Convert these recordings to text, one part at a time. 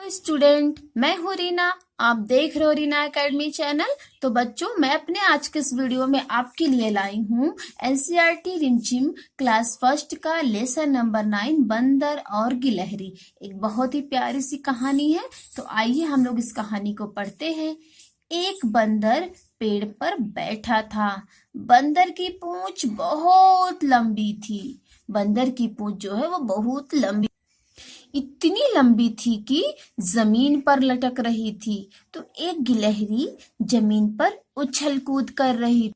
Student, मैं हूँ रीना। आप देख रहे हो रीना एकेडमी चैनल। तो बच्चों, मैं अपने आज के इस वीडियो में आपके लिए लाई हूँ एनसीईआरटी रिमझिम क्लास फर्स्ट का लेसन नंबर 9 बंदर और गिलहरी। एक बहुत ही प्यारी सी कहानी है। तो आइए हम लोग इस कहानी को पढ़ते हैं। एक बंदर पेड़ पर बैठा था। बंदर की पूंछ बहुत लंबी थी। बंदर की पूंछ जो है वो बहुत लंबी, इतनी लंबी थी कि जमीन पर लटक रही थी। तो एक गिलहरी जमीन पर उछल कूद कर रही।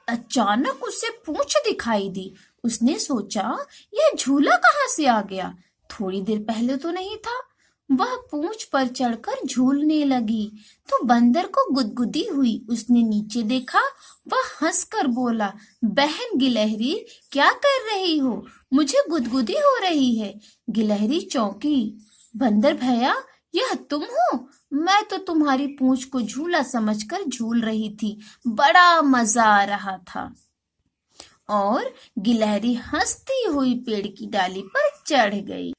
अचानक उसे पूंछ दिखाई दी। उसने सोचा, यह झूला कहाँ से आ गया? थोड़ी देर पहले तो नहीं था। वह पूंछ पर चढ़कर झूलने लगी तो बंदर को गुदगुदी हुई। उसने नीचे देखा। वह हंसकर बोला, बहन गिलहरी, क्या कर रही हो? मुझे गुदगुदी हो रही है। गिलहरी चौंकी। बंदर भैया, यह तुम हो? मैं तो तुम्हारी पूंछ को झूला समझकर झूल रही थी। बड़ा मजा आ रहा था। और गिलहरी हंसती हुई पेड़ की डाली पर चढ़ गई।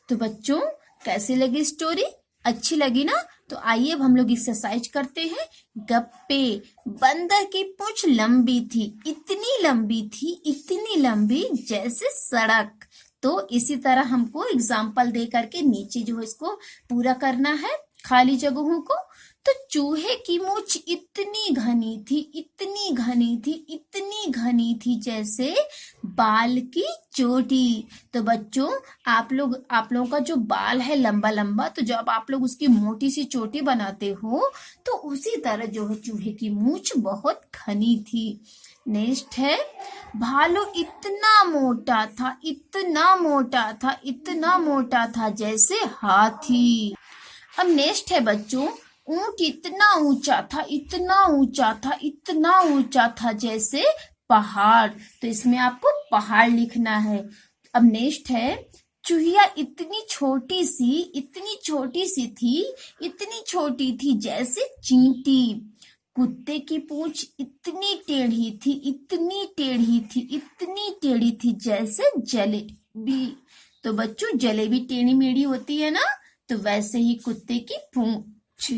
तो बच्चों, कैसी लगी स्टोरी? अच्छी लगी ना? तो आइए अब हम लोग एक्सरसाइज करते हैं। गप्पे। बंदर की पूंछ लंबी थी, इतनी लंबी थी, इतनी लंबी जैसे सड़क। तो इसी तरह हमको एग्जाम्पल दे करके नीचे जो है इसको पूरा करना है, खाली जगहों को। तो चूहे की मूंछ इतनी घनी थी, इतनी घनी थी, इतनी घनी थी जैसे बाल की चोटी। तो बच्चों, आप लोगों का जो बाल है लंबा लंबा, तो जब आप लोग उसकी मोटी सी चोटी बनाते हो तो उसी तरह जो है चूहे की मूंछ बहुत घनी थी। नेक्स्ट है, भालू इतना मोटा था, इतना मोटा था, इतना मोटा था जैसे हाथी। अब नेक्स्ट है बच्चों, ऊंट इतना ऊंचा था, इतना ऊंचा था, इतना ऊंचा था जैसे पहाड़। तो इसमें आपको पहाड़ लिखना है। अब नेक्स्ट है, चूहिया इतनी छोटी सी, इतनी छोटी सी थी, इतनी छोटी थी जैसे चींटी। कुत्ते की पूंछ इतनी टेढ़ी थी, इतनी टेढ़ी थी, इतनी टेढ़ी थी जैसे जलेबी। तो बच्चों, जलेबी टेढ़ी मेढ़ी होती है ना, तो वैसे ही कुत्ते की पूंछ।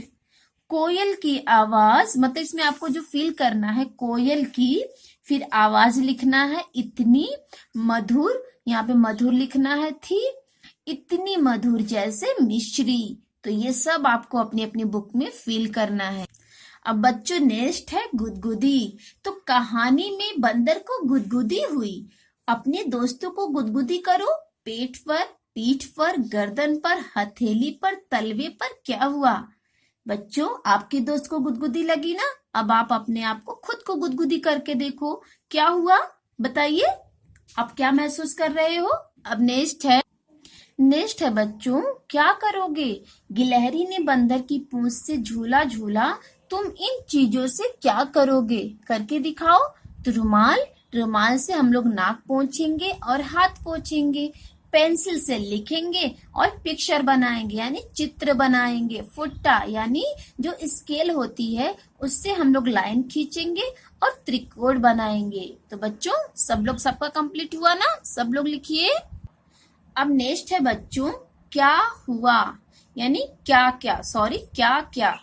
कोयल की आवाज, मतलब इसमें आपको जो फील करना है कोयल की, फिर आवाज लिखना है इतनी मधुर, यहाँ पे मधुर लिखना है थी, इतनी मधुर जैसे मिश्री। तो ये सब आपको अपनी अपनी बुक में फील करना है। अब बच्चों, नेक्स्ट है गुदगुदी। तो कहानी में बंदर को गुदगुदी हुई। अपने दोस्तों को गुदगुदी करो। पेट पर, पीठ पर, गर्दन पर, हथेली पर, तलवे पर। क्या हुआ बच्चों? आपके दोस्त को गुदगुदी लगी ना? अब आप अपने आप को खुद को गुदगुदी करके देखो, क्या हुआ बताइए, आप क्या महसूस कर रहे हो? अब नेक्स्ट है बच्चों, क्या करोगे? गिलहरी ने बंदर की पूंछ से झूला झूला। तुम इन चीजों से क्या करोगे? करके दिखाओ। तो रुमाल से हम लोग नाक पोंछेंगे और हाथ पोंछेंगे। पेंसिल से लिखेंगे और पिक्चर बनाएंगे, यानी चित्र बनाएंगे। फुट्टा यानी जो स्केल होती है उससे हम लोग लाइन खींचेंगे और त्रिकोण बनाएंगे। तो बच्चों, सबका कंप्लीट हुआ ना? सब लोग लिखिए। अब नेक्स्ट है बच्चों, क्या हुआ, यानी क्या क्या।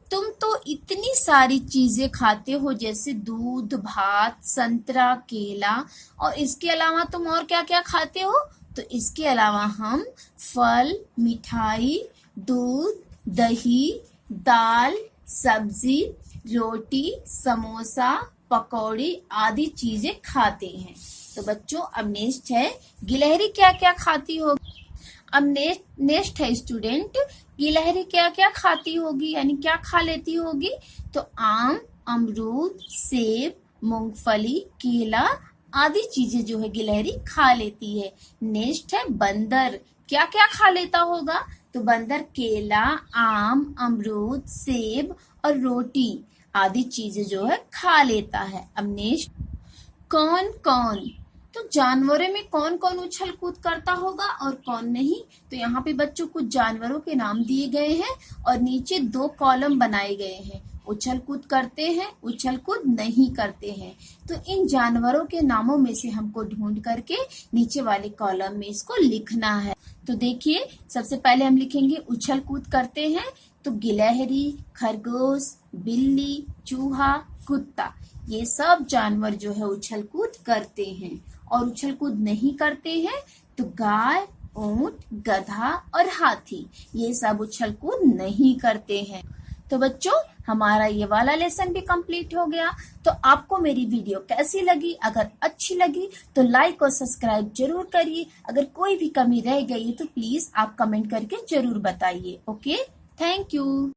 तुम तो इतनी सारी चीजें खाते हो, जैसे दूध, भात, संतरा, केला, और इसके अलावा तुम और क्या क्या खाते हो? तो इसके अलावा हम फल, मिठाई, दूध, दही, दाल, सब्जी, रोटी, समोसा, पकौड़ी आदि चीजें खाते हैं। तो बच्चों, अब नेक्स्ट है, गिलहरी क्या क्या खाती होगी? अब नेक्स्ट है स्टूडेंट, गिलहरी क्या क्या खाती होगी, यानी क्या खा लेती होगी? तो आम, अमरूद, सेब, मूंगफली, केला आदि चीजें जो है गिलहरी खा लेती है। नेक्स्ट है बंदर, क्या क्या खा लेता होगा? तो बंदर केला, आम, अमरूद, सेब और रोटी आदि चीजें जो है खा लेता है। अब नेक्स्ट, कौन कौन, तो जानवरों में कौन कौन उछल कूद करता होगा और कौन नहीं? तो यहाँ पे बच्चों कुछ जानवरों के नाम दिए गए हैं और नीचे 2 कॉलम बनाए गए हैं। उछल कूद करते हैं, उछल कूद नहीं करते हैं। तो इन जानवरों के नामों में से हमको ढूंढ करके नीचे वाले कॉलम में इसको लिखना है। तो देखिए, सबसे पहले हम लिखेंगे उछल कूद करते हैं, तो गिलहरी, खरगोश, बिल्ली, चूहा, कुत्ता, ये सब जानवर जो है उछल कूद करते हैं। और उछल कूद नहीं करते हैं तो गाय, ऊंट, गधा और हाथी, ये सब उछल कूद नहीं करते हैं। तो बच्चों, हमारा ये वाला लेसन भी कंप्लीट हो गया। तो आपको मेरी वीडियो कैसी लगी? अगर अच्छी लगी तो लाइक और सब्सक्राइब जरूर करिए। अगर कोई भी कमी रह गई तो प्लीज आप कमेंट करके जरूर बताइए। Okay, thank you.